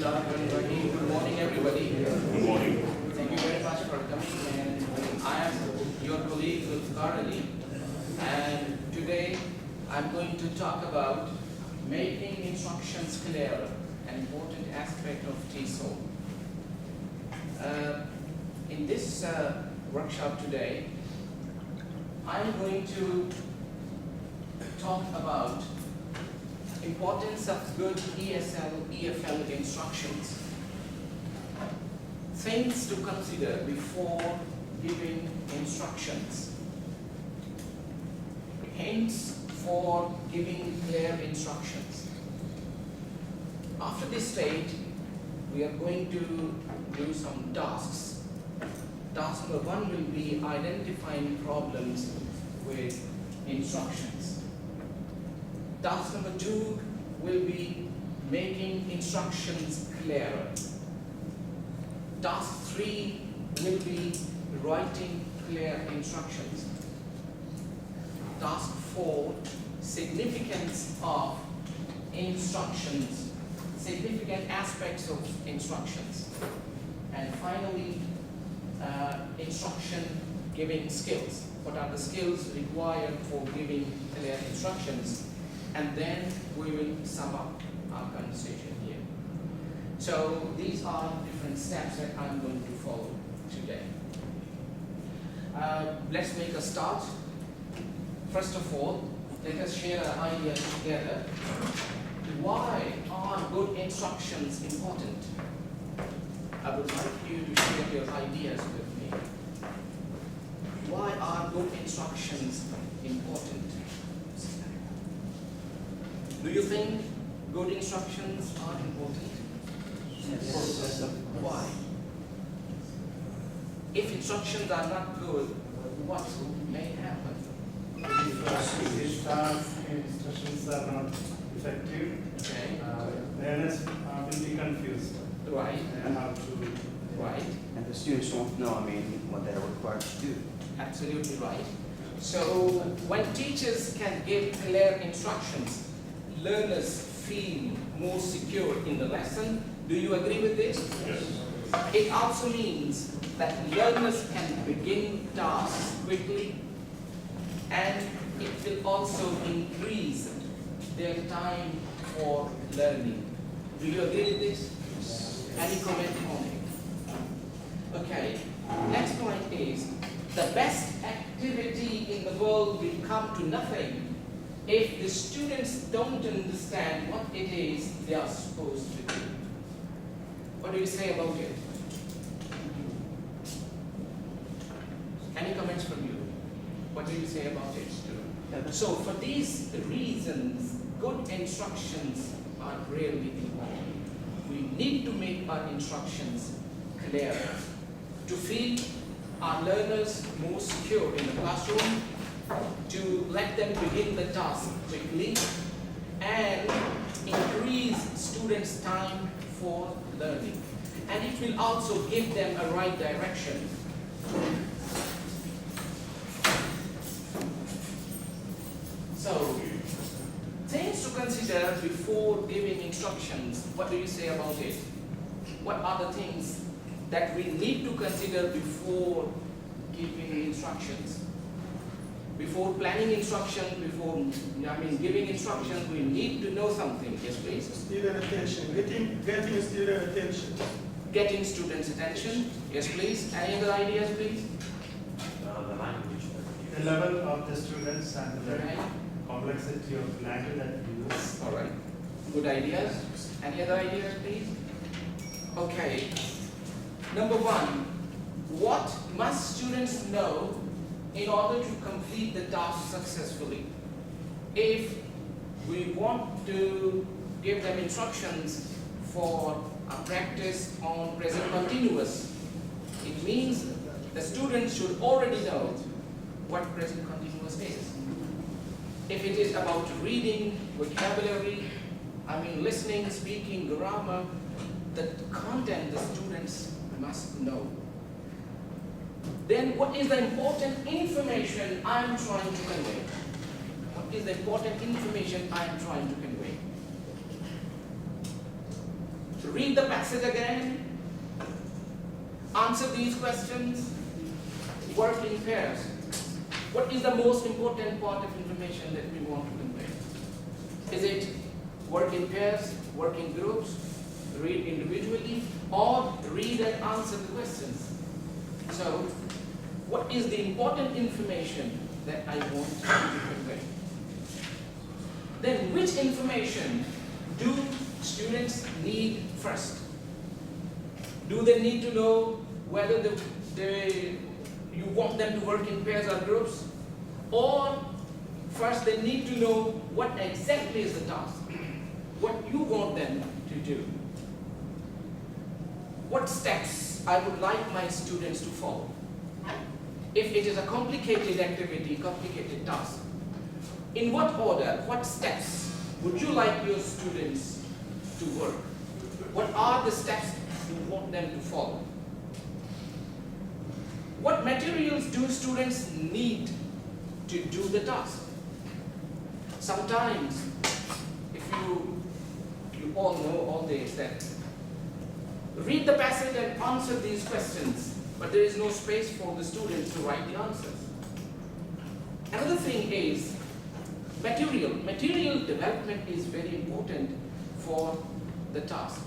Good morning, everybody. Good morning. Thank you very much for coming. And I am your colleague Zulfikar Ali. And today I'm going to talk about making instructions clear, an important aspect of TESOL. In this workshop today, I'm going to talk about importance of good ESL, EFL instructions. Things to consider before giving instructions. Hints for giving clear instructions. After this stage, we are going to do some tasks. Task number 1 will be identifying problems with instructions. Task number 2 will be making instructions clearer. Task 3 will be writing clear instructions. Task 4, significance of instructions, significant aspects of instructions. And finally, instruction giving skills. What are the skills required for giving clear instructions? And then we will sum up our conversation here. So these are different steps that I'm going to follow today. Let's make a start. First of all, let us share an idea together. Why are good instructions important? I would like you to share your ideas with me. Why are good instructions important? Do you think good instructions are important? Yes. Why? If instructions are not good, what may happen? If instructions are not effective, Okay. learners will be confused. Right. And how to. Right. And the students won't know, what they're required to do. Absolutely right. So when teachers can give clear instructions, learners feel more secure in the lesson. Do you agree with this? Yes. It also means that learners can begin tasks quickly, and it will also increase their time for learning. Do you agree with this? Any comment on it? Okay, next point is, the best activity in the world will come to nothing if the students don't understand what it is they are supposed to do. What do you say about it? Any comments from you? What do you say about it? So for these reasons, good instructions are really important. We need to make our instructions clearer to feel our learners more secure in the classroom, to let them begin the task quickly, and increase students' time for learning. And it will also give them a right direction. So, things to consider before giving instructions. What do you say about it? What are the things that we need to consider before giving instructions? Before planning instruction, before giving instructions, we need to know something. Yes, please. Student attention. Getting student attention. Getting students' attention. Yes, please. Any other ideas, please? The language. The level of the students and the Right. complexity of language that we use. All right. Good ideas. Any other ideas, please? Okay. Number 1, what must students know in order to complete the task successfully? If we want to give them instructions for a practice on present continuous, it means the students should already know what present continuous is. If it is about reading, vocabulary, listening, speaking, grammar, the content the students must know. Then what is the important information I am trying to convey? What is the important information I am trying to convey? read the passage again, answer these questions, work in pairs. What is the most important part of information that we want to convey? Is it work in pairs, work in groups, read individually, or read and answer the questions? So, what is the important information that I want to convey? Then, which information do students need first? Do they need to know whether you want them to work in pairs or groups? Or first they need to know what exactly is the task, what you want them to do. What steps I would like my students to follow. If it is a complicated activity, complicated task, in what order, what steps would you like your students to work? What are the steps you want them to follow? What materials do students need to do the task? Sometimes, if you all know all this, that read the passage and answer these questions, but there is no space for the students to write the answers. Another thing is material. Material development is very important for the task.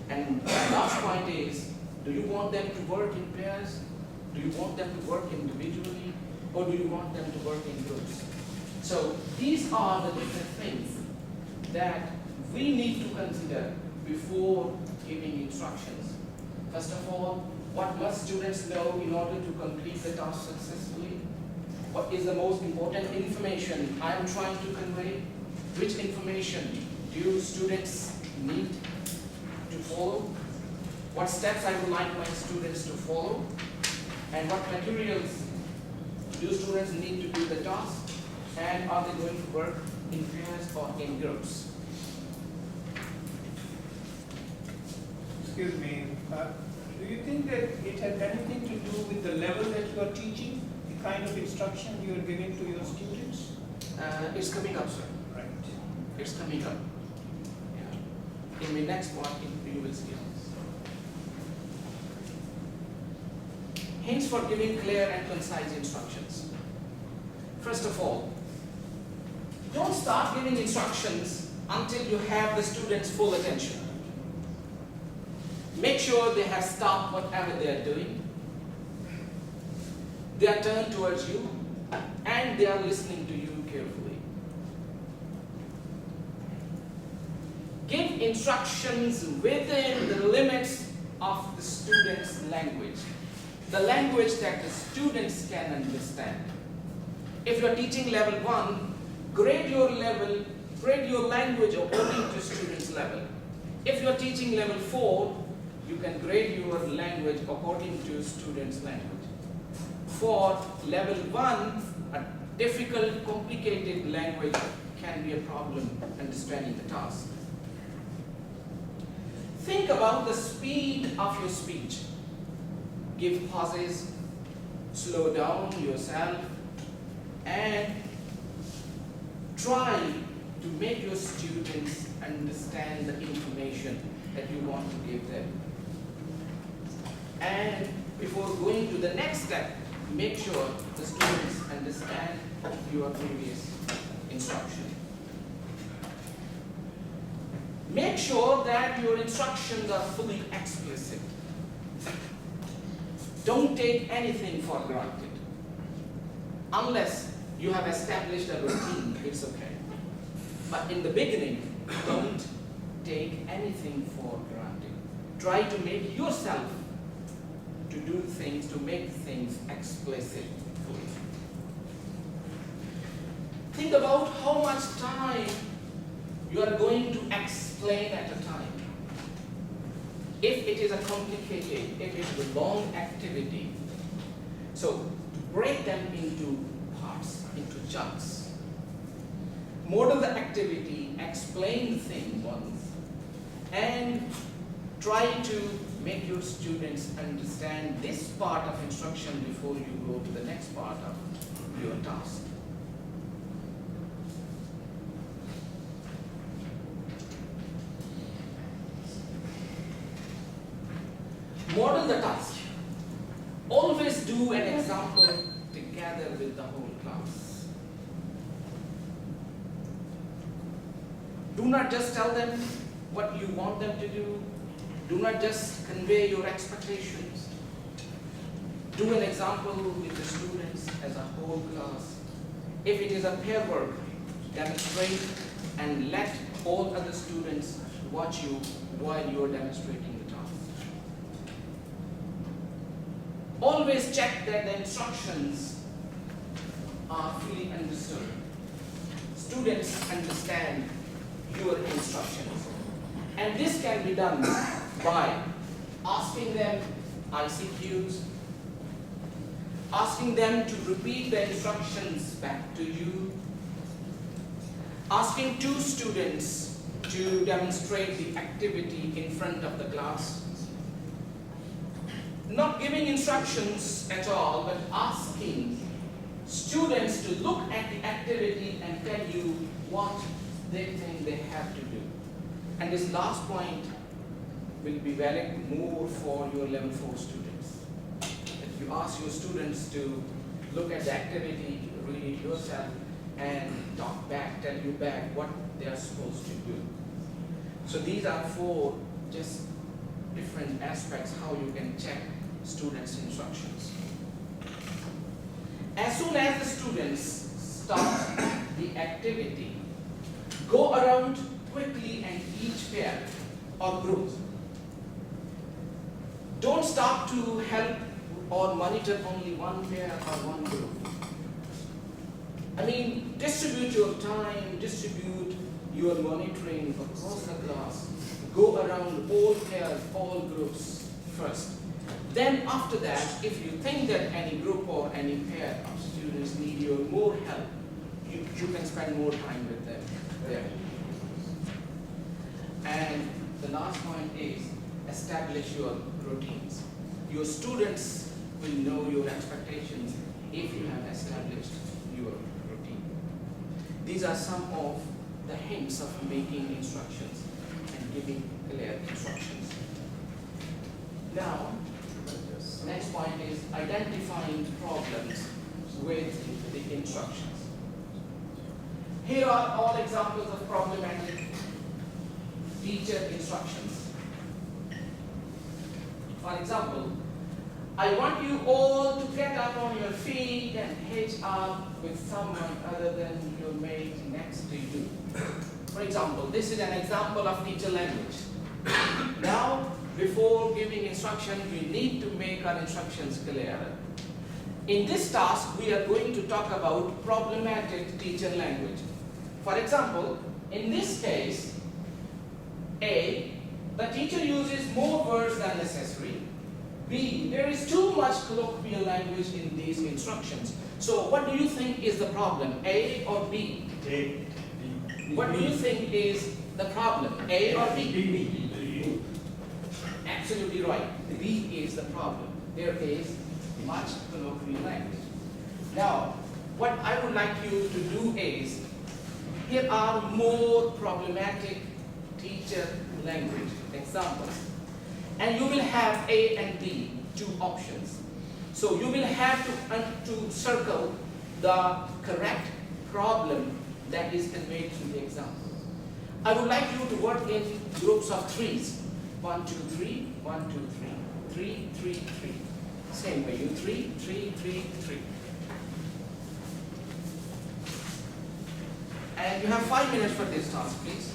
And the last point is, do you want them to work in pairs? Do you want them to work individually? Or do you want them to work in groups? So these are the different things that we need to consider before giving instructions. First of all, what must students know in order to complete the task successfully? What is the most important information I am trying to convey? Which information do students need to follow? What steps I would like my students to follow? And what materials do students need to do the task? And are they going to work in pairs or in groups? Excuse me, do you think that it has anything to do with the level that you are teaching, the kind of instruction you are giving to your students? It's coming up, sir. Right. It's coming up. Yeah. In the next part, you will see. Hints for giving clear and concise instructions. First of all, don't start giving instructions until you have the students' full attention. Make sure they have stopped whatever they are doing. They are turned towards you and they are listening to you carefully. Give instructions within the limits of the student's language. The language that the students can understand. If you are teaching level 1, grade your language according to student's level. If you are teaching level 4, you can grade your language according to student's language. For level 1, a difficult, complicated language can be a problem understanding the task. Think about the speed of your speech. Give pauses, slow down yourself, and try to make your students understand the information that you want to give them. And before going to the next step, make sure the students understand your previous instruction. Make sure that your instructions are fully explicit. Don't take anything for granted. Unless you have established a routine, it's okay. But in the beginning, don't take anything for granted. Try to make yourself to do things, to make things explicit fully. Think about how much time you are going to explain at a time. If it is a complicated, if it is a long activity, so break them into parts, into chunks. Model the activity, explain the thing once, and try to make your students understand this part of instruction before you go to the next part of your task. Model the task. Always do an example together with the whole class. Do not just tell them what you want them to do. Do not just convey your expectations. Do an example with the students as a whole class. If it is a pair work, demonstrate and let all other students watch you while you are demonstrating the task. Always check that the instructions are fully understood. Students understand your instructions. And this can be done by asking them ICQs, asking them to repeat the instructions back to you, asking two students to demonstrate the activity in front of the class, not giving instructions at all, but asking students to look at the activity and tell you what they think they have to do. And this last point will be valid more for your level 4 students. If you ask your students to look at the activity, read it yourself, and talk back, tell you back what they are supposed to do. So these are 4 just different aspects how you can check students' instructions. As soon as the students start the activity, go around quickly and each pair or group. Don't stop to help or monitor only one pair or one group. I mean, distribute your time, distribute your monitoring across the class. Go around all pairs, all groups first. Then after that, if you think that any group or any pair of students need your more help, you can spend more time with them there. And the last point is establish your routines. Your students will know your expectations if you have established your routine. These are some of the hints of making instructions and giving clear instructions. Now, next point is identifying problems with the instructions. Here are all examples of problematic teacher instructions. For example, I want you all to get up on your feet and hitch up with someone other than your mate next to you. For example, this is an example of teacher language. Now, before giving instruction, we need to make our instructions clear. In this task, we are going to talk about problematic teacher language. For example, in this case, A, the teacher uses more words than necessary. B, there is too much colloquial language in these instructions. So what do you think is the problem, A or B? A. What do you think is the problem, A or B? B. Absolutely right. B is the problem. There is much colloquial language. Now, what I would like you to do is, here are more problematic teacher language examples. And you will have A and B, 2 options. So you will have to circle the correct problem that is conveyed through the example. I would like you to work in groups of 3s. 1, 2, 3, 1, 2, 3, 3, 3, 3. Same way, you 3, 3, 3, 3. And you have 5 minutes for this task, please.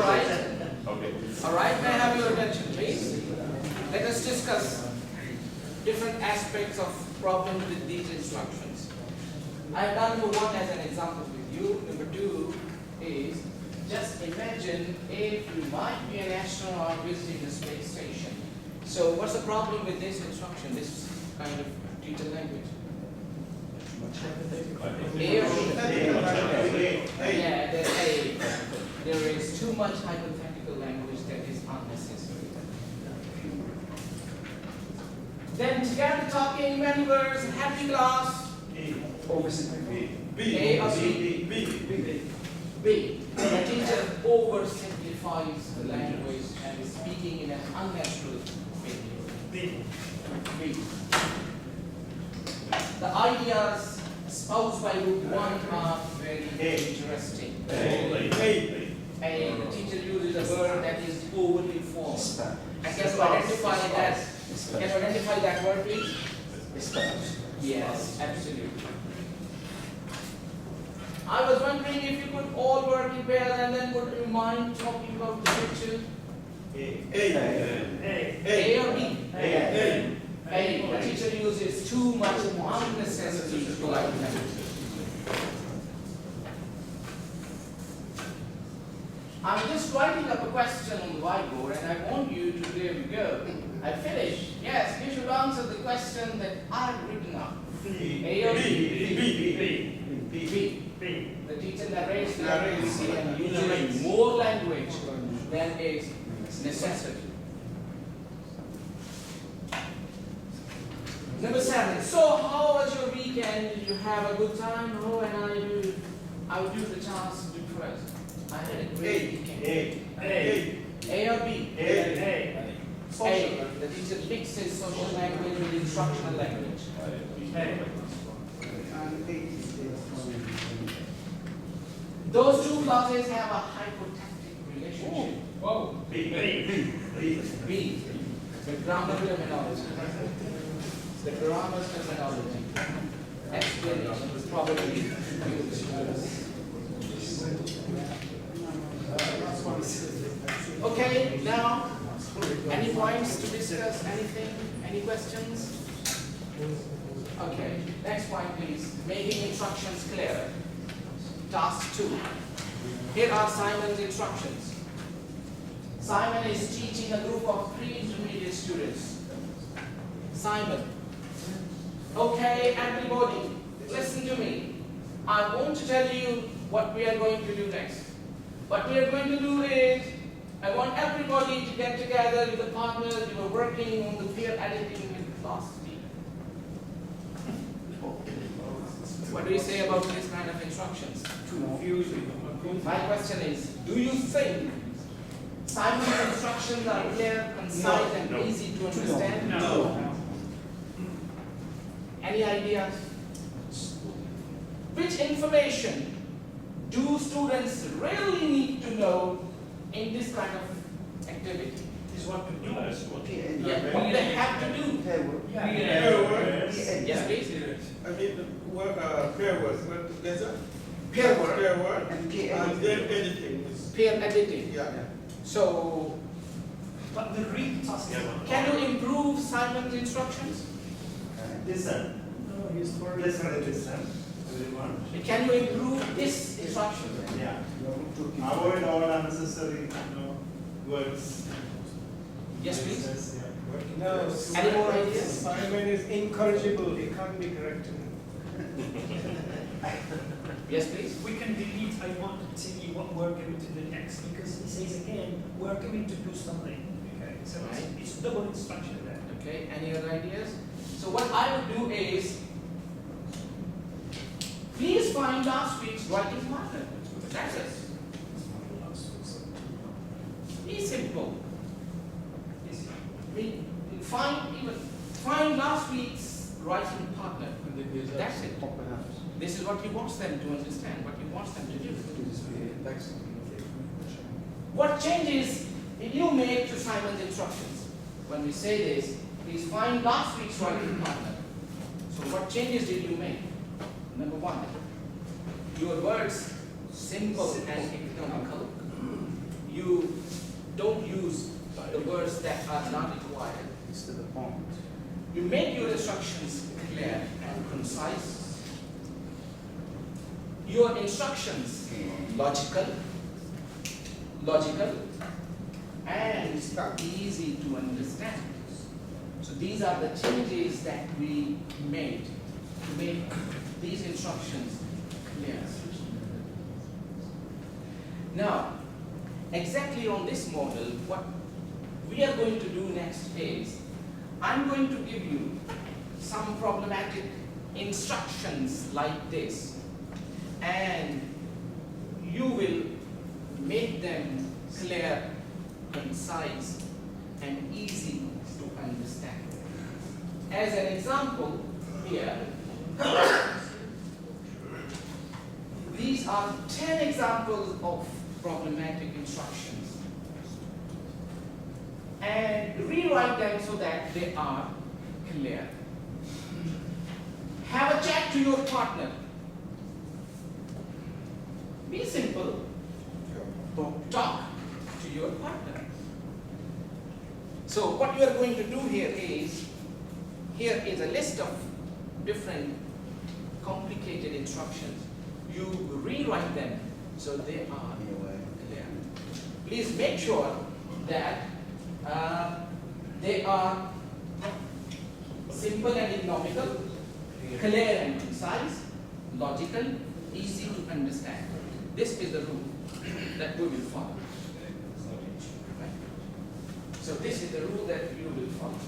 All right. Okay. All right. May I have your attention, please? Let us discuss different aspects of problems with these instructions. I have done number one as an example with you. Number two is just imagine if you might be an astronaut visiting the space station. So what's the problem with this instruction, this kind of teacher language? A or B? Yeah, there is too much hypothetical language that is unnecessary. Then together talking many words, happy class. A or B? B. The teacher oversimplifies the language and is speaking in an unnatural way. B. The ideas espoused by Group 1 are very interesting. A. The teacher uses a word that is overly formed. And can you identify that word, please? Yes, absolutely. I was wondering if you could all work in pairs and then would you mind talking about the picture? A or B? A. The teacher uses too much unnecessary polite language. I'm just writing up a question on the whiteboard and I want you to, there we go. I finished. Yes, you should answer the question that I've written up. A or B? B. The teacher narrates the accuracy and uses more language than is necessary. Number 7. So how was your weekend? Did you have a good time? Oh, and I will do the chance to do first. I had a great weekend. A or B? A. The teacher mixes social language with instructional language. Those two clauses have a hypothetical relationship. Wow. B. The grammar terminology. The grammar terminology. Explanation is probably okay, now, any points to discuss? Anything? Any questions? Okay, next point please. Making instructions clear. Task 2. Here are Simon's instructions. Simon is teaching a group of pre-intermediate students. Simon. Okay, everybody, listen to me. I want to tell you what we are going to do next. What we are going to do is, I want everybody to get together with the partners you are working on the peer editing with class team. What do you say about this kind of instructions? Confusing. My question is, do you think Simon's instructions are clear, concise, and easy to understand? No. Any ideas? Which information do students really need to know in this kind of activity? Is what to do. Yeah, what they have to do. Yes, please. I mean, pair work together. Peer work. Pair work. And then editing. Peer editing. Yeah. So, But the real task. can you improve Simon's instructions? Listen. No, he's for Listen. Everyone. Can you improve this instruction? Yeah. Avoid all unnecessary, words. Yes, please. No. Any more ideas? Simon is incorrigible. He can't be corrected. Yes, please. We can delete I want to see what we're going to do next because he says again, we're going to do something. Okay, so Right. it's double instruction there. Okay, any other ideas? So what I would do is, please find last week's writing partner. That's it. Be simple. Find last week's writing partner. That's it. This is what he wants them to understand, what he wants them to do. What changes did you make to Simon's instructions? When we say this, please find last week's writing partner. So what changes did you make? Number 1, your words simple and economical. you don't use the words that are not required. It's to the point. You make your instructions clear and concise. Your instructions logical, and easy to understand. So these are the changes that we made to make these instructions clear. Now, exactly on this model, what we are going to do next is, I'm going to give you some problematic instructions like this, and you will make them clear, concise, and easy to understand. As an example here, these are 10 examples of problematic instructions, and rewrite them so that they are clear. Have a chat to your partner. Be simple. Talk to your partner. So what you are going to do here is a list of different complicated instructions. You rewrite them so they are clear. Please make sure that they are simple and economical, clear and concise, logical, easy to understand. This is the rule that we will follow. Right? So this is the rule that you will follow.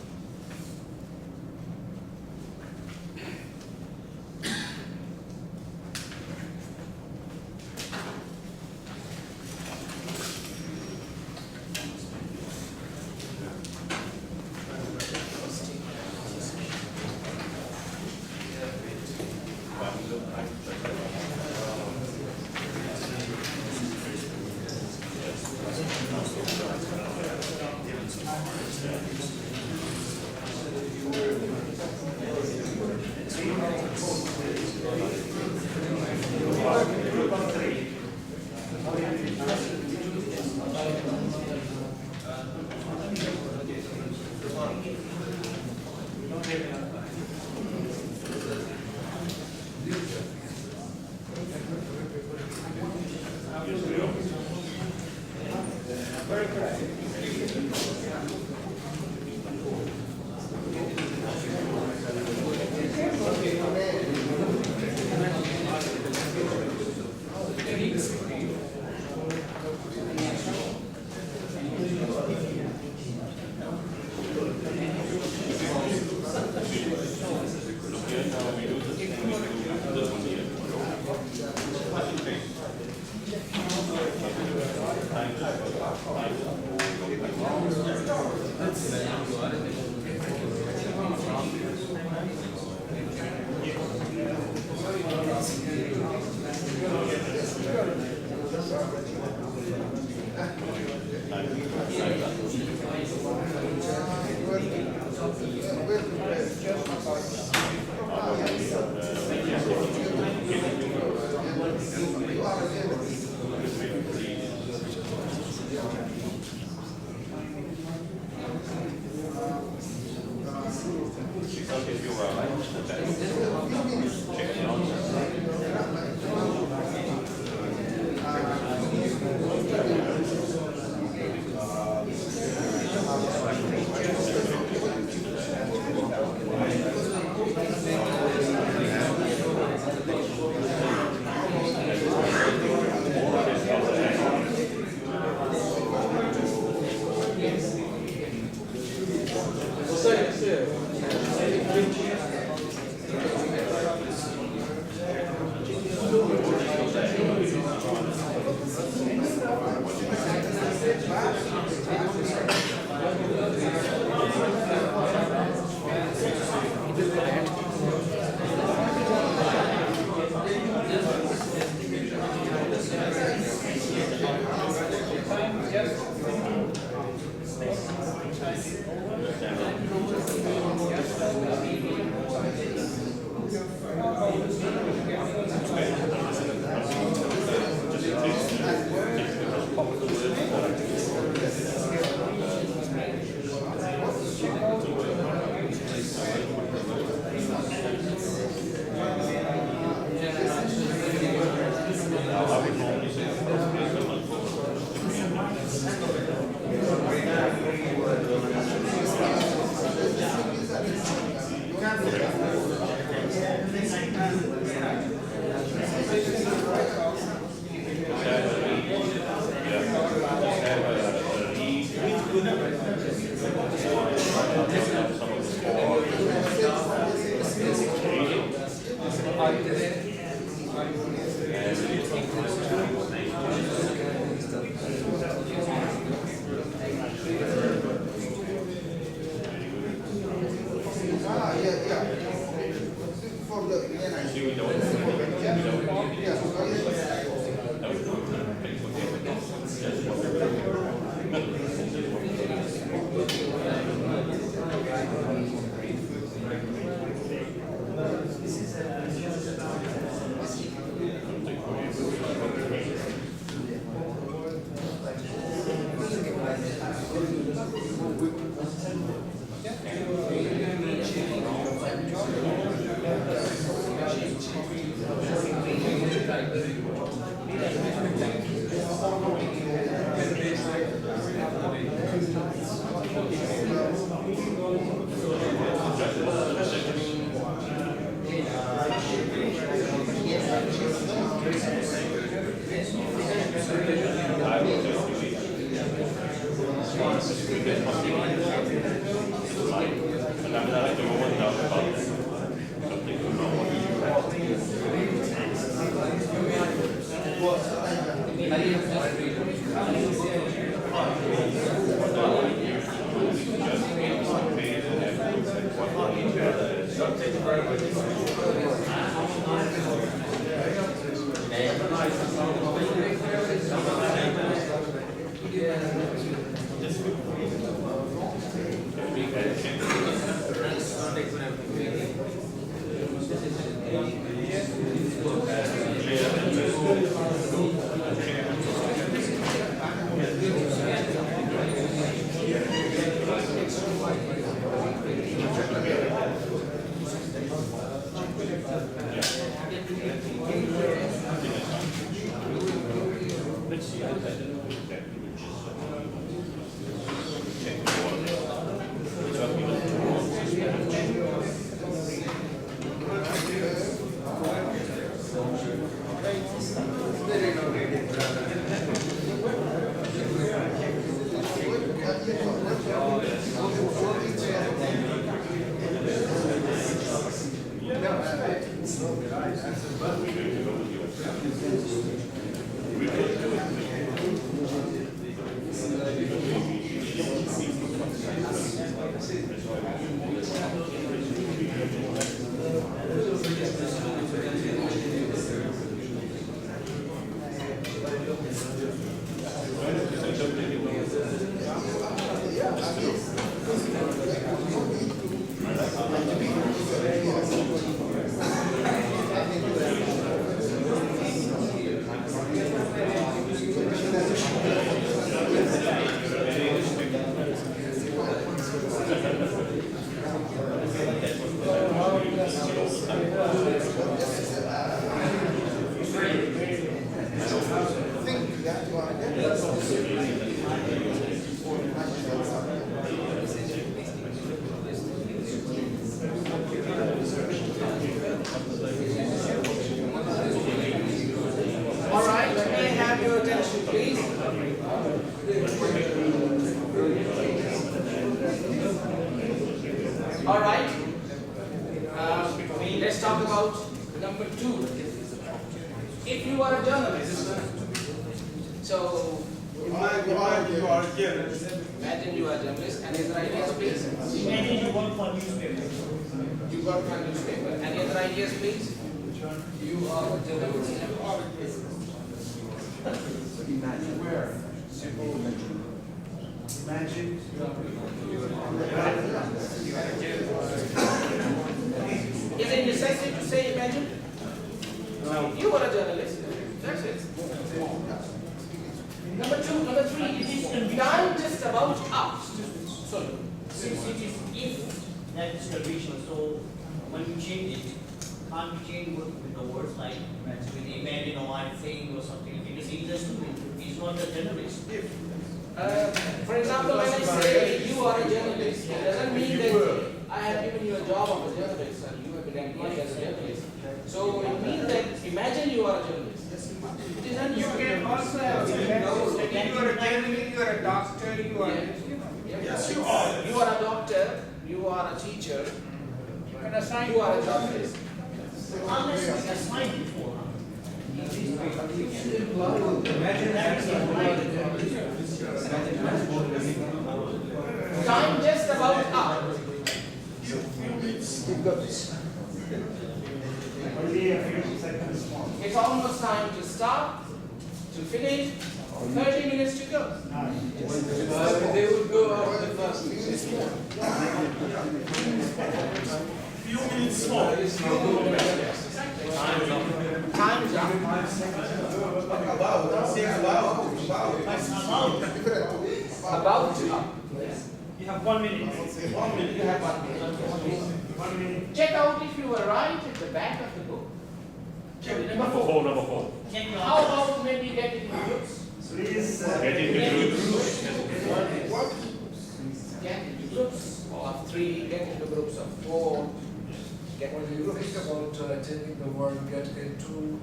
All right, may I have your attention, please? All right. Let's talk about number 2. If you are a journalist, so Imagine you are a journalist. imagine you are a journalist, and other ideas, please. Imagine you work for newspaper. You work for a newspaper. Any other ideas, please? You are a journalist. Imagine. Where? Simple imagine. Imagine. Is it necessary to say imagine? No. You are a journalist. That's it. Number 2, number 3. It is time just about up. So, since it is if. That is conditional, so when you change it, can't you change with the words like with imagine or I'm saying or something, because he just he's not a journalist. For example, when I say you are a journalist, it doesn't mean that I have given you a job of a journalist and you have been employed as a journalist. So it means that imagine you are a journalist. It is not You can also have a if you are a journalist, you are a doctor, you are Yes, you are. You are a doctor, you are a teacher, you can assign you are a journalist. Unless it's assigned before. Time just about up. Only a few seconds more. It's almost time to stop, to finish, 30 minutes to go. They would go out the first. Few minutes more. Time is up. About to up. You have 1 minute. You have 1 minute. 1 minute. Check out if you were right at the back of the book. Number 4. Check your How about maybe get it in groups? Please. Get into groups of 3, get into groups of 4. Get When you think about taking the word get into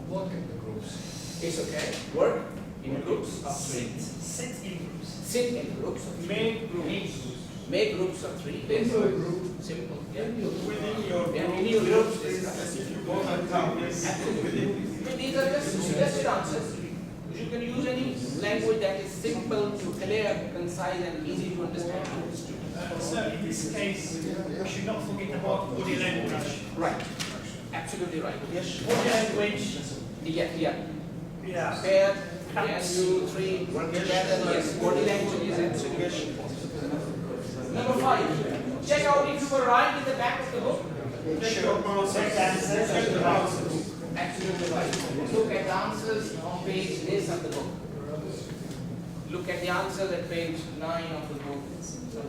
work in the groups. It's okay. Work. in groups of three. Sit in groups. Sit in groups of three. Make groups. Make groups of three. Simple. Yeah. Within your Yeah, group, in your groups, as if you go and count this within. But these are just suggested answers. You can use any language that is simple, clear, concise, and easy to understand to the student. So in this case, we should not forget about body language. Right. Absolutely right. Body language, Yeah. yeah. Paired, 1, 2, 3, work together. Yes, body language is absolutely important. Number 5. Check out if you were right in the back of the book. Check your mouse. Check the mouse. Absolutely right. Look at the answers on page this of the book. Look at the answers at page 9 of the book.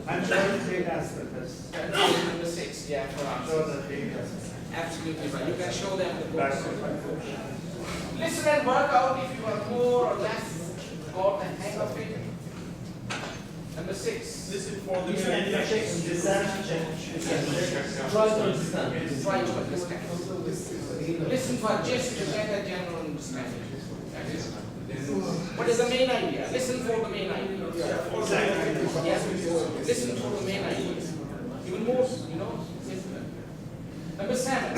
I'm showing three aspects. Page number 6, yeah, for Show answers. the three aspects. Absolutely right. You can show them the Back books. to my book. Listen and work out if you are more or less got the hang of it. Number 6. Listen for the Check, discern, check. Try to understand. Listen for just to get a general understanding. That is. What is the main idea? Listen for the main idea. Yes. Listen for the main idea. Even more, simpler. Number 7.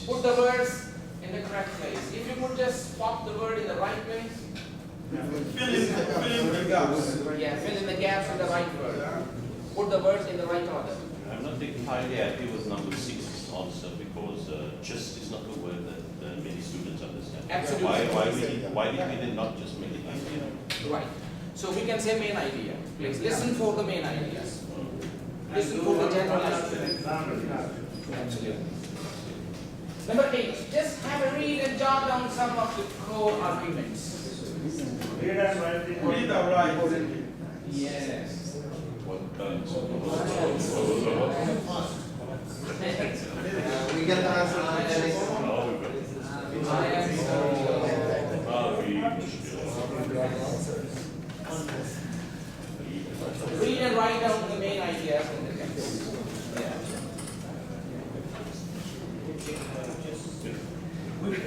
Put the words in the correct place. If you would just pop the word in the right place, fill in the gaps. yeah, fill in the gaps with the right word. Put the words in the right order. I'm not entirely happy with number 6's answer because just is not a word that many students understand. Absolutely. Why did we then not just make it idea? Right. So we can say main idea. Please listen for the main ideas. Listen for the general idea. Absolutely. Number 8. Just have a read and jot down some of the core arguments. Read and write. Read or write. Yes. We get the answer on the next one. I am sorry. Read and write down the main ideas in the text.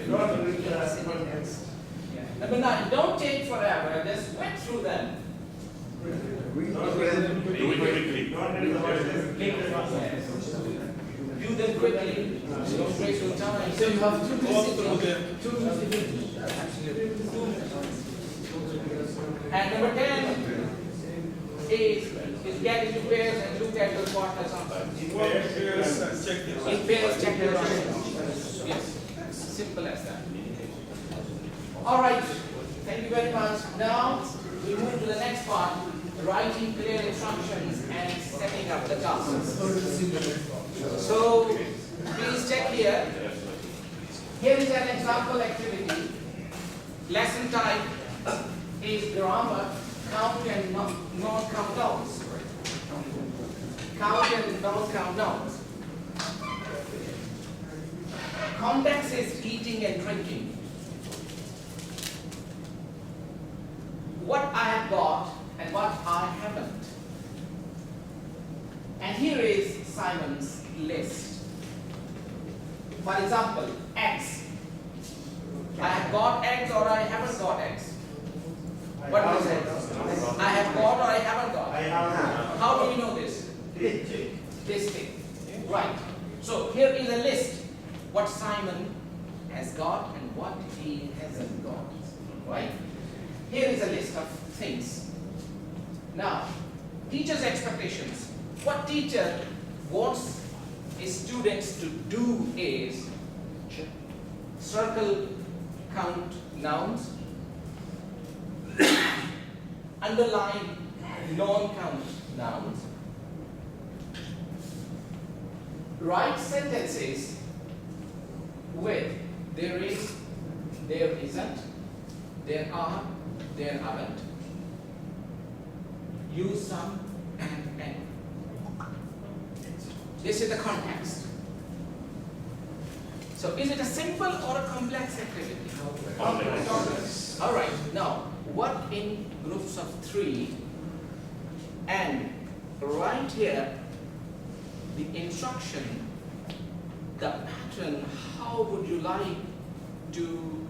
Don't read the contents. Number 9. Don't take forever. Just went through them. Do it quickly. Don't read the words. Do them quickly. Don't waste your time. So you have two Go through them. And number 10 is get into pairs and look at the partners answers. Work pairs and check the In pairs, check your answers. Yes. Simple as that. All right. Thank you very much. Now we move to the next part: writing clear instructions and setting up the tasks. So please check here. Here is an example activity. Lesson type is grammar, count and non-count nouns. Count and non-count nouns. Context is eating and drinking. What I have got and what I haven't. And here is Simon's list. For example, eggs. I have got eggs or I haven't got eggs. What do you say? I have got or I haven't got. I have. How do we know this? This thing. Right. So here is a list. What Simon has got and what he hasn't got. Right? Here is a list of things. Now, teacher's expectations. What teacher wants his students to do is circle count nouns, underline non-count nouns, write sentences with there is, there isn't, there are, there aren't, use some and. This is the context. So is it a simple or a complex activity? Complex. All right. Now, work in groups of 3 and right here the instruction, the pattern, how would you like to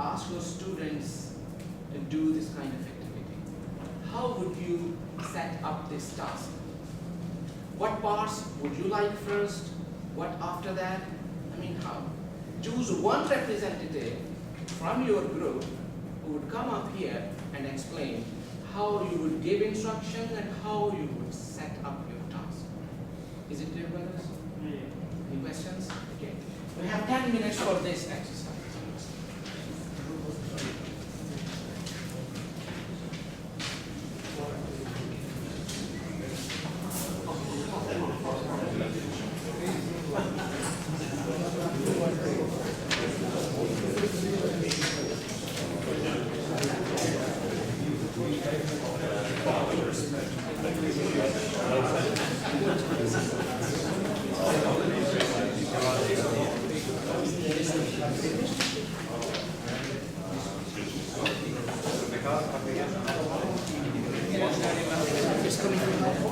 ask your students do this kind of activity, how would you set up this task? What parts would you like first? What after that? I mean, how? Choose one representative from your group who would come up here and explain how you would give instruction and how you would set up your task. Is it clear, brothers? Any questions? Okay. We have 10 minutes for this exercise. Just coming from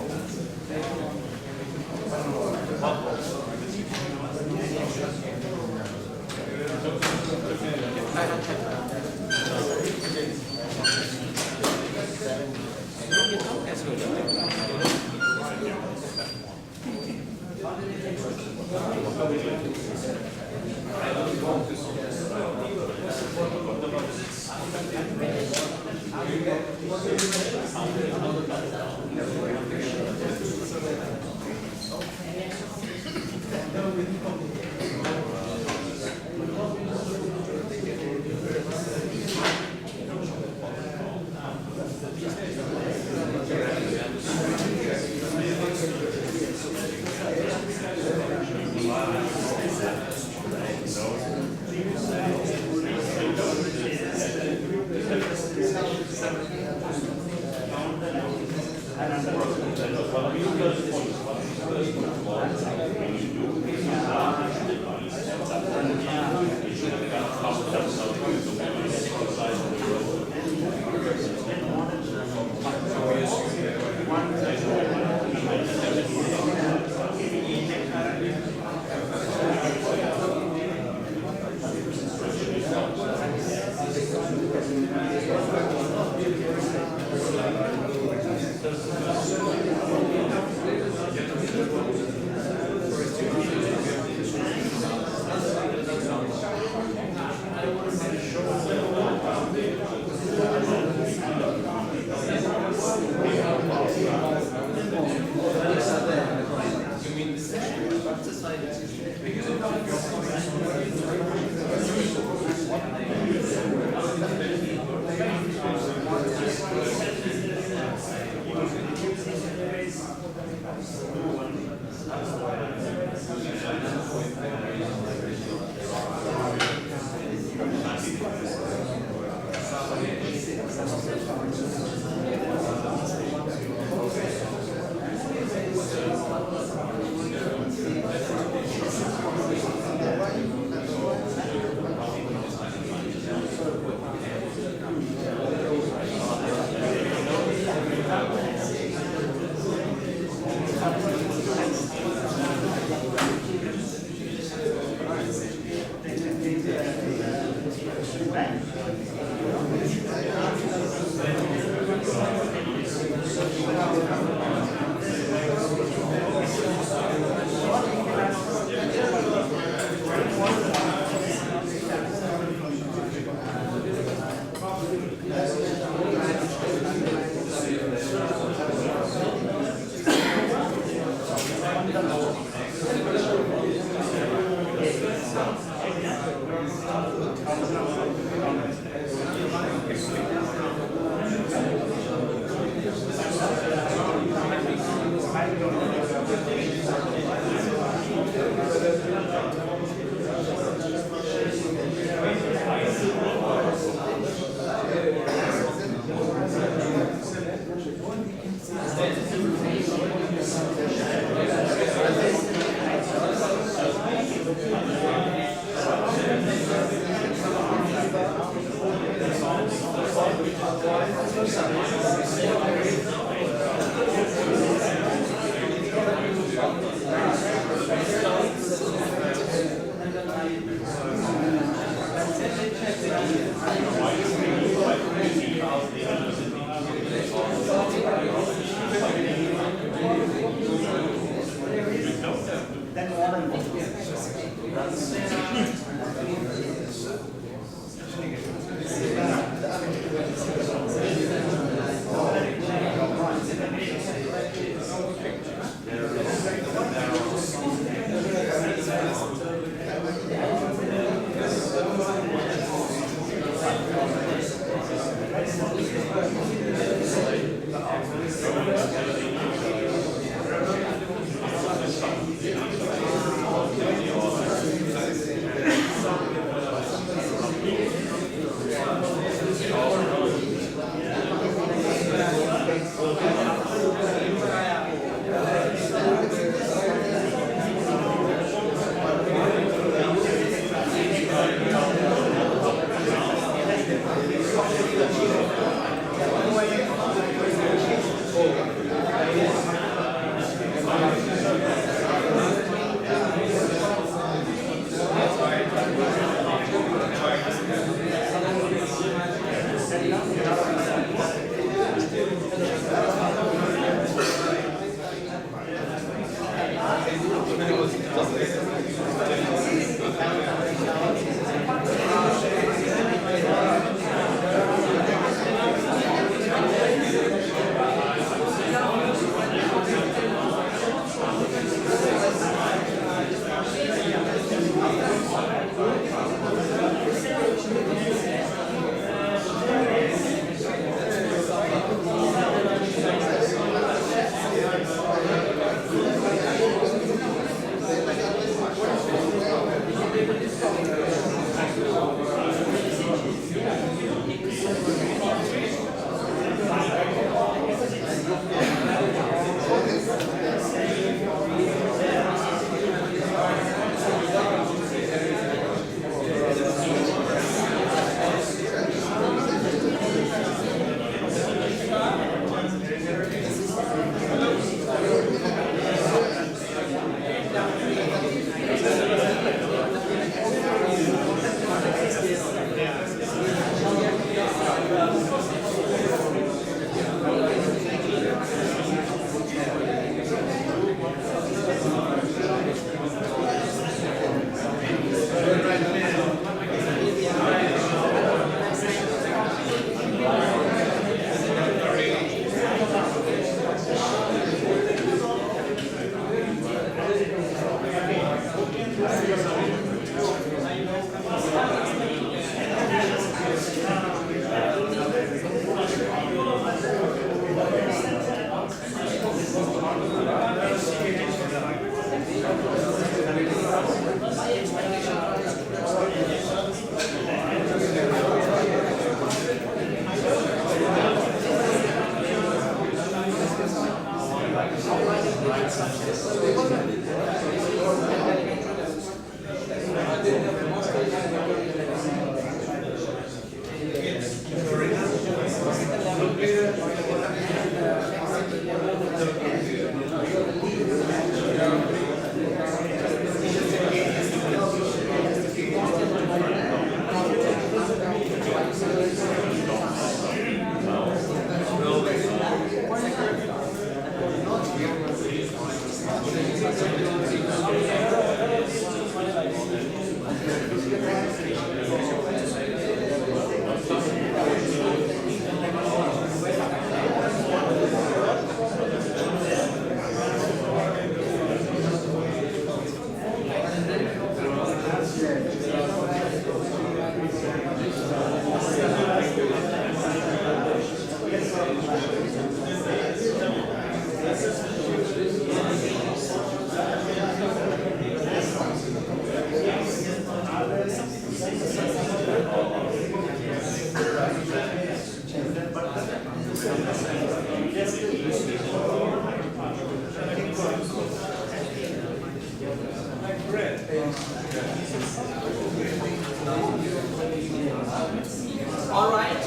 All right.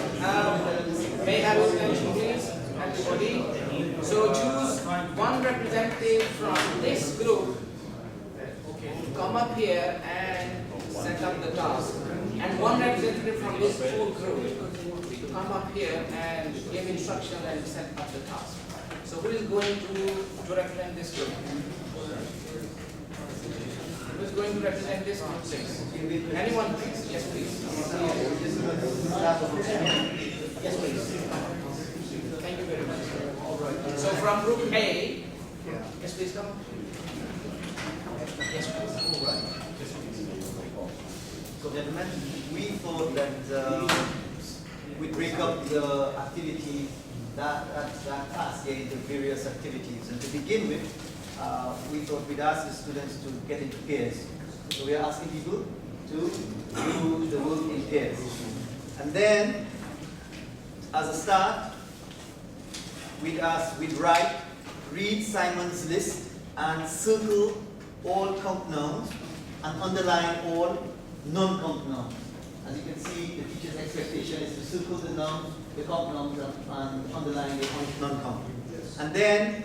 May I have your attention, please, everybody? So choose one representative from this group to come up here and set up the task, and one representative from this full group to come up here and give instruction and set up the task. So who is going to represent this group? Who is going to represent this group, please? Anyone, please? Yes, please. Yes, please. Thank you very much. So from group A, yes, please come. Yes, please. So gentlemen, we thought that we break up the activity, that task into various activities. And to begin with, we thought we'd ask the students to get into pairs. So we are asking people to do the work in pairs. And then, as a start, we'd write, read Simon's list and circle all count nouns and underline all non-count nouns. As you can see, the teacher's expectation is to circle the nouns, the count nouns, and underline the non-count. And then,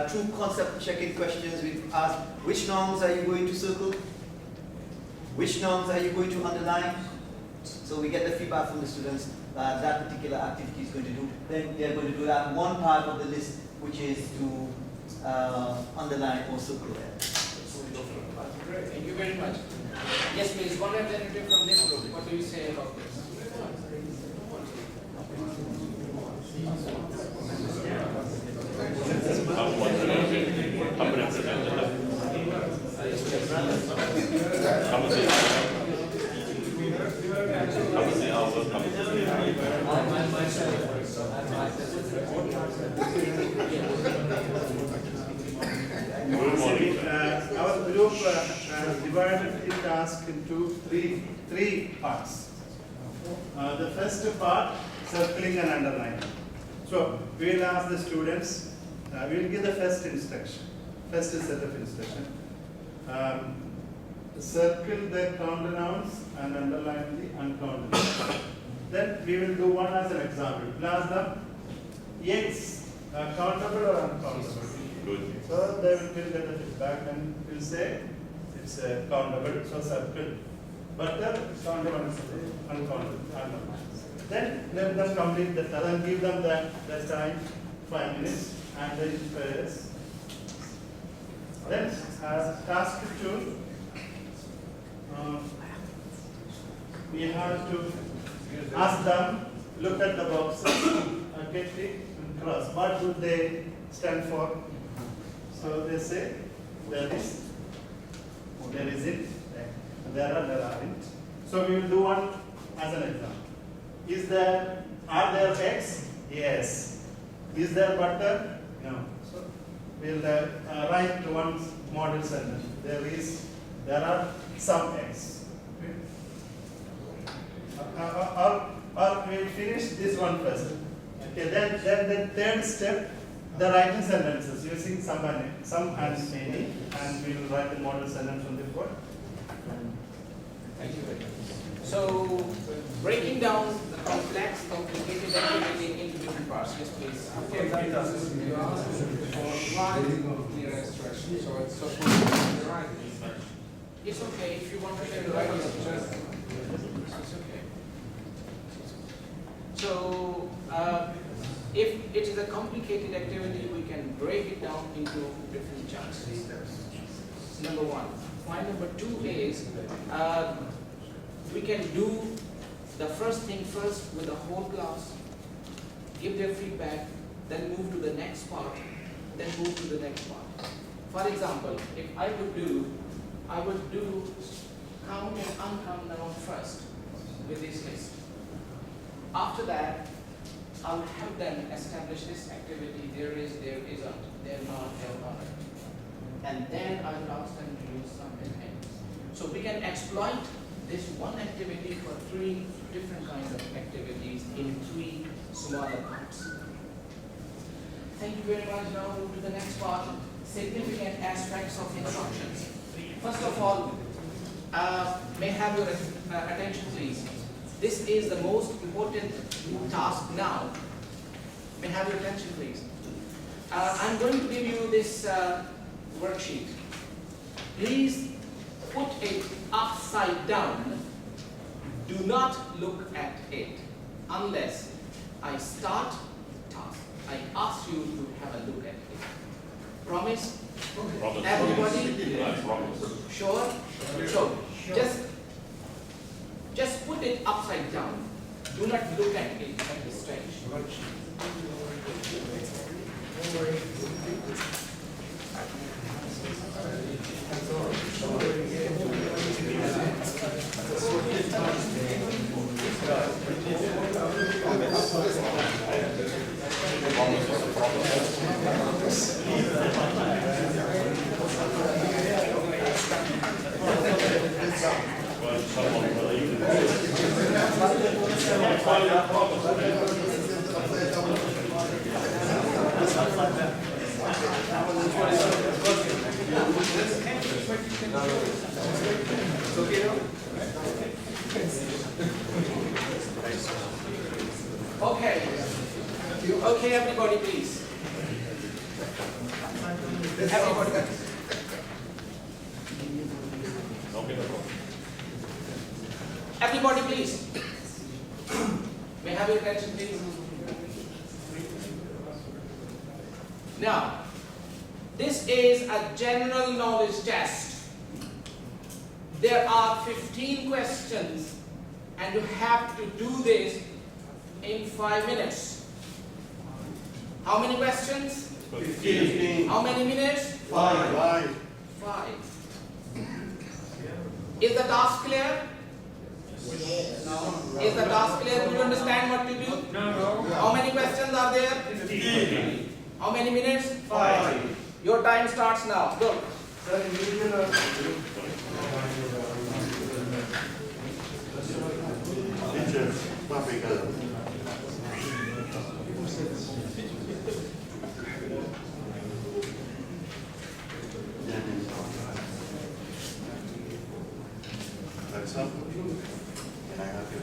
through concept checking questions, we ask, which nouns are you going to circle? Which nouns are you going to underline? So we get the feedback from the students that that particular activity is going to do. Then they're going to do that one part of the list, which is to underline or circle there. Thank you very much. Yes, please. One representative from this group. What do you say about this? Our group divided the task into three parts. The first part, circling and underlining. So we will ask the students, we will give the first instruction, first set of instruction. Circle the counter nouns and underline the uncounted nouns. Then we will do one as an example. We'll ask them, yes, countable or uncountable? Good. So they will get the feedback and will say it's countable, so circle. Butter, countable, uncountable. Then let them complete the task and give them the time, 5 minutes, and then pairs. Then task 2, we have to ask them, look at the boxes, get it and cross. What do they stand for? So they say, there is it, there aren't. So we will do one as an example. Are there eggs? Yes. Is there butter? No. So we'll write one model sentence. There are some eggs. Or we'll finish this one first. Okay. Then the third step, the writing sentences using some and many, and we will write the model sentence on the board. Thank you very much. So, breaking down the complex, complicated activity into different parts. Yes, please. Okay, fantastic. You asked for writing clear instructions, so it's supposed to be writing instructions. It's okay if you want to share the right instructions. It's okay. So, if it is a complicated activity, we can break it down into different chunks. Number one. Point number two is we can do the first thing first with the whole class, give their feedback, then move to the next part, then move to the next part. For example, if I would do count and uncount noun first with this list. After that, I'll help them establish this activity. There is, there isn't, there not, there not. And then I will ask them to use something else. So we can exploit this one activity for 3 different kinds of activities in 3 smaller parts. Thank you very much. Now move to the next part, significant aspects of instructions. First of all, may I have your attention please. This is the most important task now. May I have your attention please. I'm going to give you this worksheet. Please put it upside down. Do not look at it unless I start task. I ask you to have a look at it. Promise? Promise. Everybody? I promise. Sure? So just put it upside down. Do not look at it at this stage. Okay. Okay, everybody, please. Everybody. Everybody, please. May I have your attention, please? Now, this is a general knowledge test. There are 15 questions, and you have to do this in 5 minutes. How many questions? 15. How many minutes? 5. 5. Is the task clear? No. Is the task clear? Do you understand what to do? No. How many questions are there? 15. How many minutes? 5. Your time starts now. Go. Teacher, that's up. Can I have your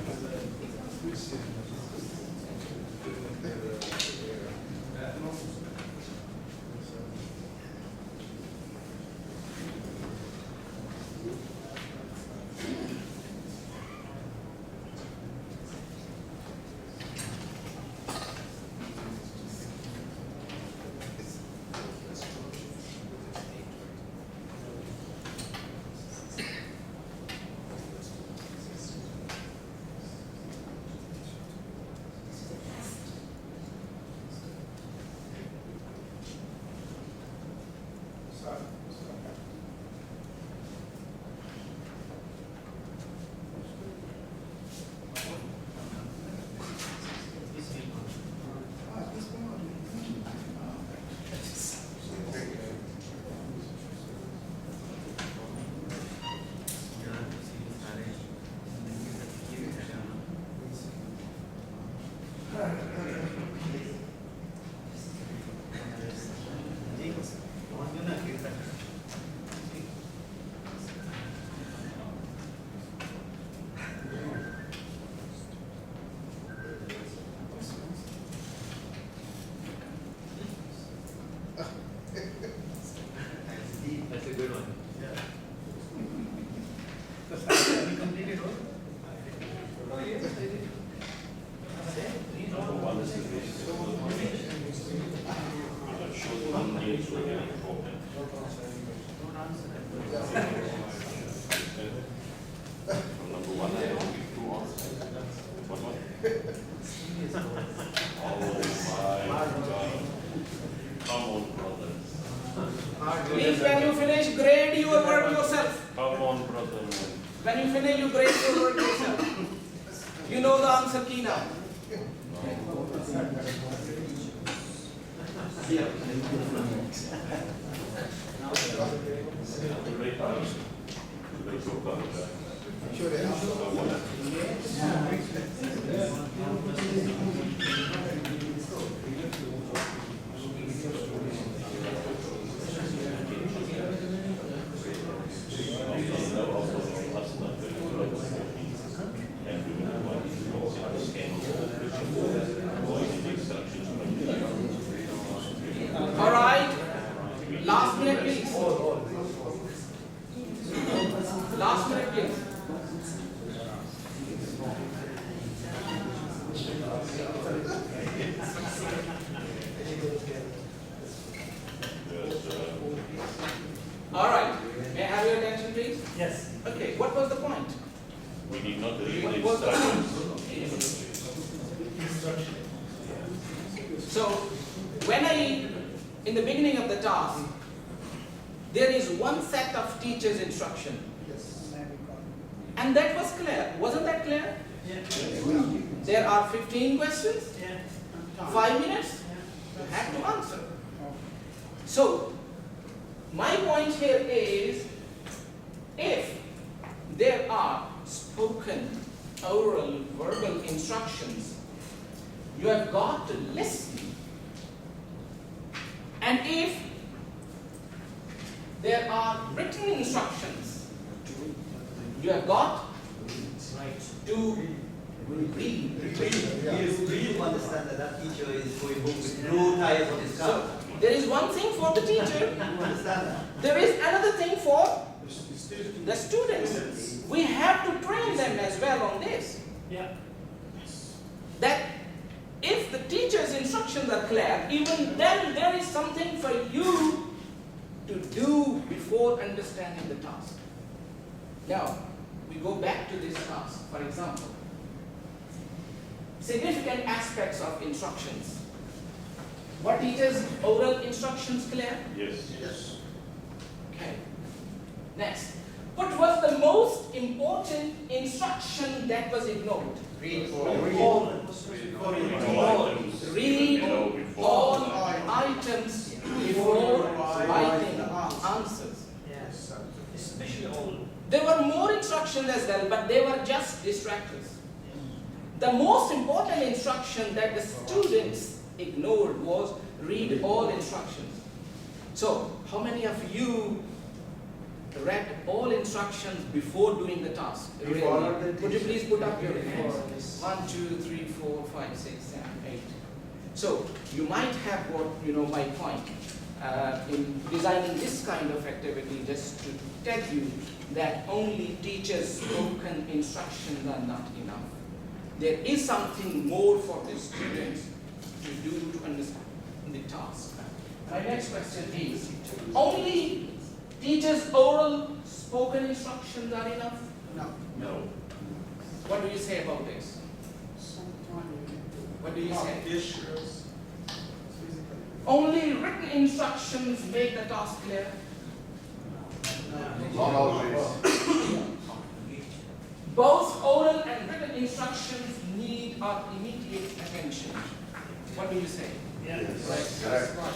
That's a good one. The fact that we completed all. Number one is the basic. I'm sure the one needs to get a problem. From number one, I only two answers. What one? Oh my God. Come on, brothers. Please, when you finish, grade your work yourself. Come on, brother. When you finish, you grade your work yourself. You know the answer key now. Great answer. Great answer. All right. Last minute, please. Last minute, please. All right. May I have your attention, please? Yes. Okay. What was the point? We need not read What the was the instructions. point? So, when in the beginning of the task, there is one set of teacher's instruction. And that was clear. Wasn't that clear? Yeah. There are 15 questions, Yeah. 5 minutes, you have to answer. So, my point here is, if there are spoken, oral, verbal instructions, you have got to listen. And if there are written instructions, you have got to read. Do you understand that that teacher is going home with blue tires on his car? So, there is one thing for the teacher, You understand that? there is another thing for the students. We have to train them as well on this. Yeah. That if the teacher's instructions are clear, even then there is something for you to do before understanding the task. Now, we go back to this task, for example. Significant aspects of instructions. What teaches oral instructions clear? Yes. Okay. Next. What was the most important instruction that was ignored? Read all items before writing answers. Yes. Especially all. There were more instructions as well, but they were just distractors. The most important instruction that the students ignored was read all instructions. So, how many of you read all instructions before doing the task? We followed the Could you teacher. please put up your hands? 1, 2, 3, 4, 5, 6, 7, 8. So, you might have got, my point in designing this kind of activity, just to tell you that only teachers' spoken instructions are not enough. There is something more for the students to do to understand the task. My next question is, only teachers' oral spoken instructions are enough? No. What do you say about this? What do you say? Only written instructions make the task clear? Not always. Both oral and written instructions need our immediate attention. What do you say? Yeah. Right.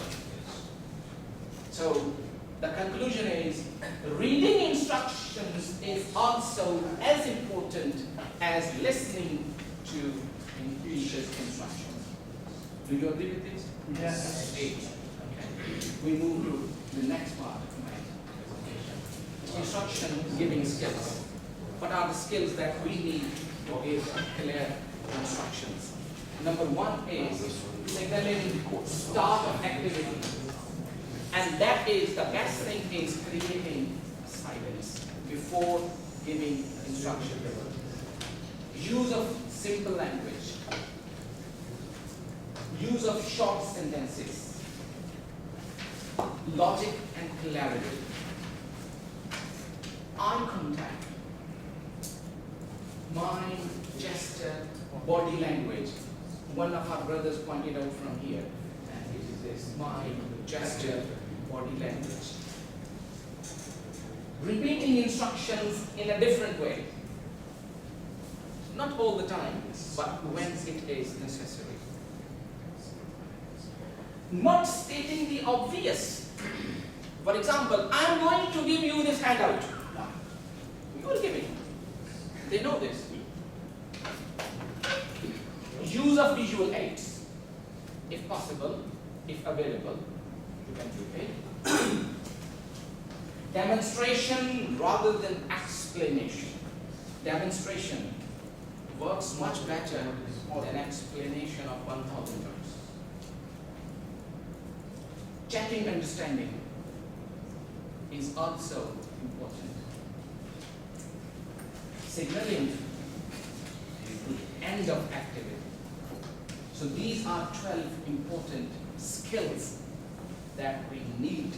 So the conclusion is, reading instructions is also as important as listening to teacher's instructions. Do you agree with this? Yes. 8. Okay. We move to the next part of my presentation. Instruction giving skills. What are the skills that we need to give clear instructions? Number 1 is signaling start of activity. And that is the best thing, is creating silence before giving instruction. Use of simple language. Use of short sentences. Logic and clarity. Eye contact. Mind, gesture, body language. One of our brothers pointed out from here, and it is this: mind, gesture, body language. Repeating instructions in a different way. Not all the time, but when it is necessary. Not stating the obvious. For example, I'm going to give you this handout. You will give it. They know this. Use of visual aids. If possible, if available, you can do it. Demonstration rather than explanation. Demonstration works much better than explanation of 1,000 words. Checking understanding is also important. Signaling the end of activity. So these are 12 important skills that we need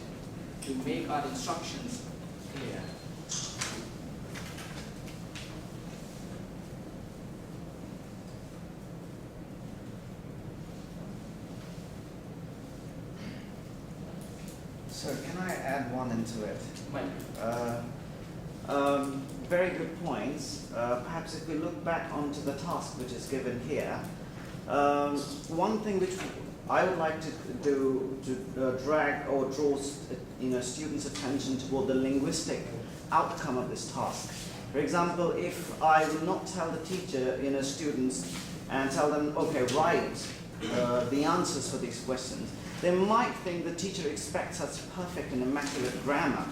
to make our instructions clear. So can I add one into it? Well, Very good points. Perhaps if we look back onto the task which is given here, one thing which I would like to do to drag or draw students' attention toward the linguistic outcome of this task. For example, if I will not tell the teacher, students, and tell them, okay, write the answers for these questions, they might think the teacher expects such perfect and immaculate grammar.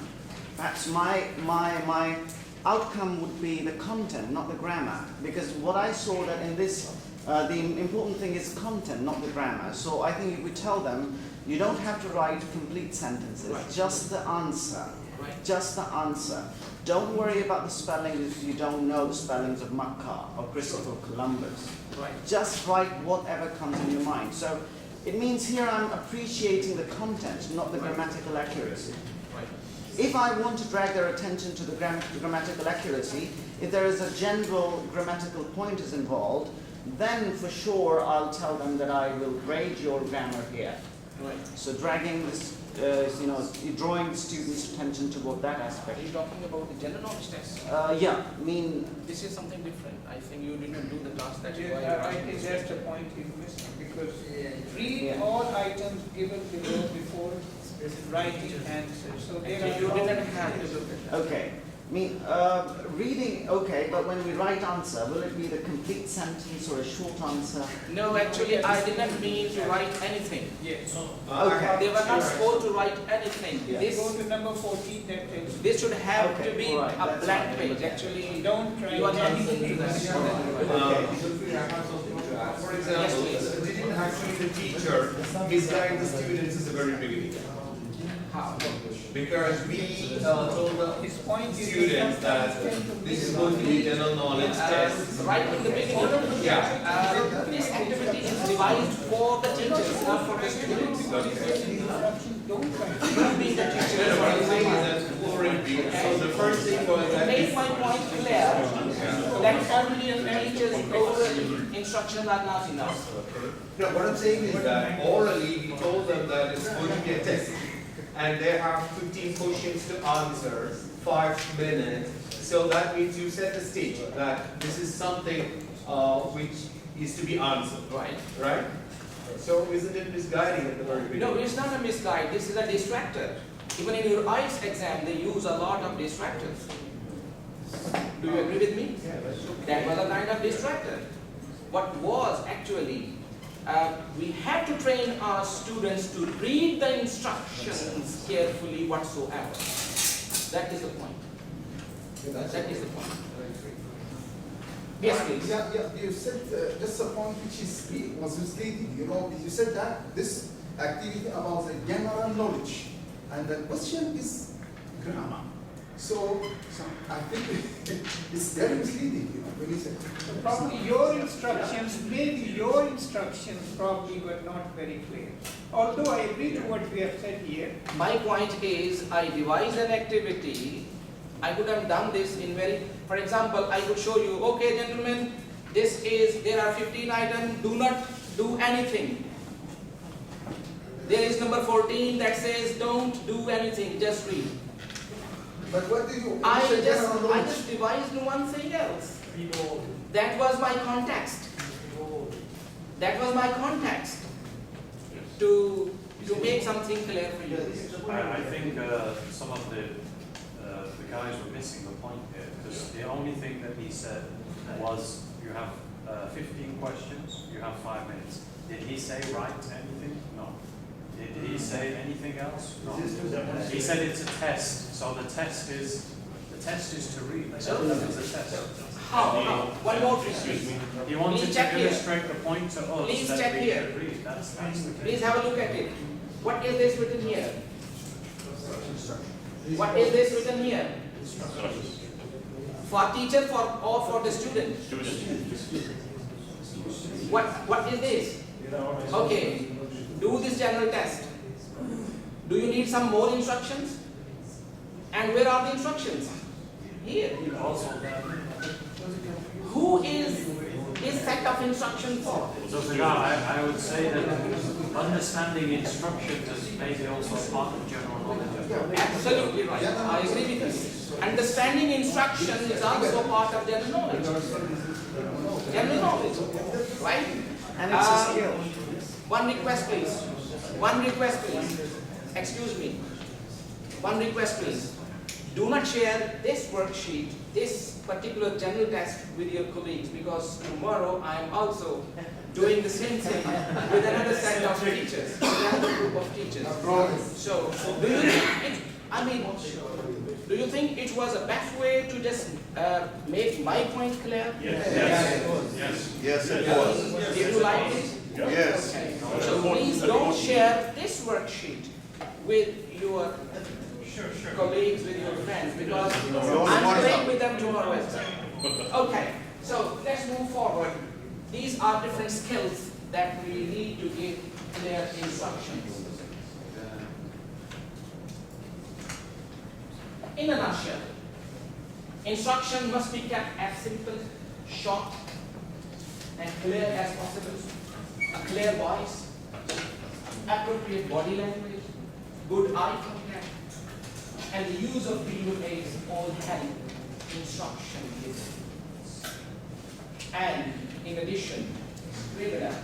Perhaps my outcome would be the content, not the grammar, because what I saw that in this, the important thing is content, not the grammar. So I think if we tell them, you don't have to write complete sentences, right. Just the answer, right. Just the answer. Don't worry about the spelling if you don't know the spellings of Makkah or Christopher Columbus. Right. Just write whatever comes in your mind. So it means here I'm appreciating the content, not the grammatical accuracy. Right. If I want to drag their attention to the grammatical accuracy, if there is a general grammatical point is involved, then for sure I'll tell them that I will grade your grammar here. Right. So dragging this, drawing the students' attention toward that aspect. Are you talking about the general knowledge test? Yeah, I mean, This is something different. I think you didn't do the task that you Yeah, I think that's the point he's missing, because read Yeah. all items given below before writing answers. So there Actually, you are didn't have to look at that. okay. Reading, okay, but when we write answer, will it be the complete sentence or a short answer? No, actually, I didn't mean to write anything. yes. Okay. They were not supposed to write anything. Yeah. Go to number 14, that tells you. This should have Okay, to be all right, a that's blank fine. page. Actually, Don't try you are not anything listening to that. For Yes, example, please. didn't actually the teacher misguide the students at the very beginning? How? Because we told the His point is students that this is going to be general knowledge test. Right in the beginning, Yeah. this activity is devised for the teachers, not for the students. don't try. You being the teacher. No, what I'm saying is that before it be, so the first thing was To that make my point clear, that only teachers oral instructions are not enough. no, what I'm saying is that orally we told them that it's going to be a test. And they have 15 questions to answer, 5 minutes. So that means you set the stage that this is something which is to be answered, Right. right? So isn't it misguiding at the very beginning? No, it's not a misguide. This is a distractor. Even in your IELTS exam, they use a lot of distractors. Do you agree with me? Yeah, that's true. That was a kind of distractor. What was actually, we had to train our students to read the instructions carefully whatsoever. That is the point. That is the point. Yes, please. Yeah, you said just a point which was misleading. You said that this activity about the general knowledge and the question is grammar. So I think it's very misleading, you know, when you say. Probably your instructions, maybe your instructions probably were not very clear. Although I agree to what we have said here. My point is, I devise an activity. I could have done this in for example, I could show you, okay gentlemen, there are 15 items, do not do anything. There is number 14 that says don't do anything, just read. But what do you? I just devised one thing else. That was my context. That was my context to make something clear for you. I think some of the guys were missing the point here, because the only thing that he said was you have 15 questions, you have 5 minutes. Did he say write anything? No. Did he say anything else? No. He said it's a test. So the test is to read. It's a test. How? One more please. He wanted Please to check here. illustrate the point to us Please that check we here. should read. That's the case. Please have a look at it. What is this written here? What is this written here? For teacher or for the student? What is this? Okay. Do this general test. Do you need some more instructions? And where are the instructions? Here. Who is this set of instructions for? So I would say that understanding instructions is maybe also part of general knowledge. Absolutely right. I agree with you. Understanding instruction is also part of general knowledge. General knowledge, right? And it's a skill. One request, please. One request, please. Excuse me. One request, please. Do not share this worksheet, this particular general test with your colleagues, because tomorrow I am also doing the same thing with another set of teachers, another group of teachers. So, do you think do you think it was a best way to just make my point clear? Yes, it was. Did you like it? Yes. Okay. So please don't share this worksheet with your colleagues, with your friends, because I'm playing with them tomorrow as well. Okay, so let's move forward. These are different skills that we need to give clear instructions. In a nutshell, instruction must be kept as simple, short, and clear as possible. A clear voice, appropriate body language, good eye contact, and the use of visual aids all help instruction giving. And in addition, Rivera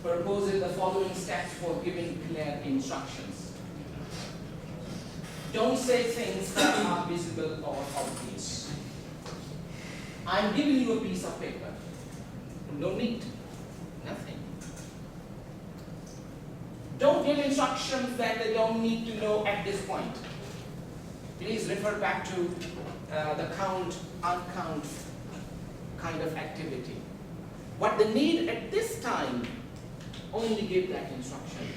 proposes the following steps for giving clear instructions. Don't say things that are visible or obvious. I'm giving you a piece of paper. No need. Nothing. Don't give instructions that they don't need to know at this point. Please refer back to the count, uncount kind of activity. What they need at this time, only give that instruction.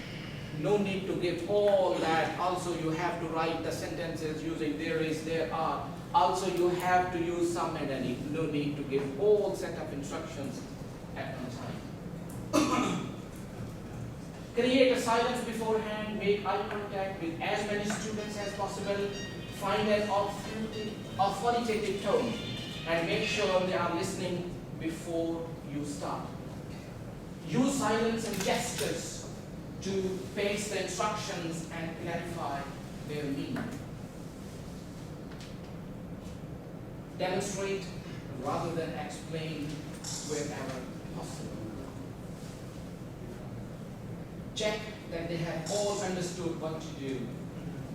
No need to give all that. Also, you have to write the sentences using there is, there are. Also, you have to use some and any. No need to give all set of instructions at one time. Create a silence beforehand, make eye contact with as many students as possible, find an authoritative tone, and make sure they are listening before you start. Use silence and gestures to pace the instructions and clarify their meaning. Demonstrate rather than explain wherever possible. Check that they have all understood what to do.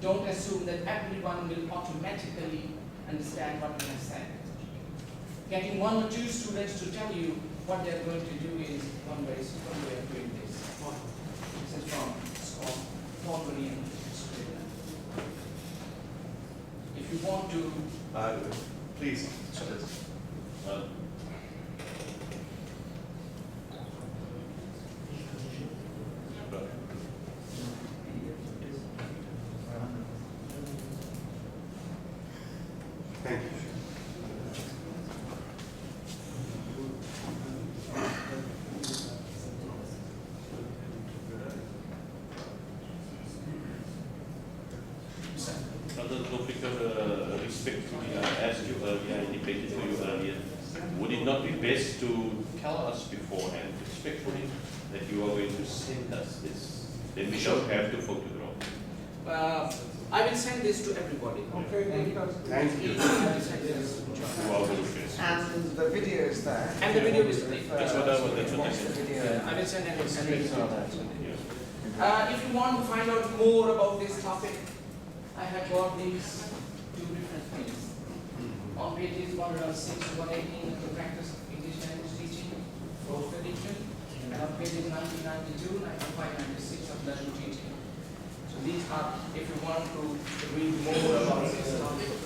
Don't assume that everyone will automatically understand what you have said. Getting one or two students to tell you what they are going to do is one way of doing this. This is from Thornbury and if you want to... Please. respectfully, I asked you earlier, I indicated to you earlier, would it not be best to tell us beforehand, respectfully, that you are going to send us this? Then we don't have to photograph. I will send this to everybody. Okay, Thank you. I will send this. You are going to And the video is there. And the video is there. That's what I Watch the video. I will send it. Speaks on that. If you want to find out more about this topic, I have got these two different things. On pages 106 to 118, the practice of English language teaching, fourth edition, and on pages 1992 and 596 of learning teaching. So these are, if you want to read more about this topic,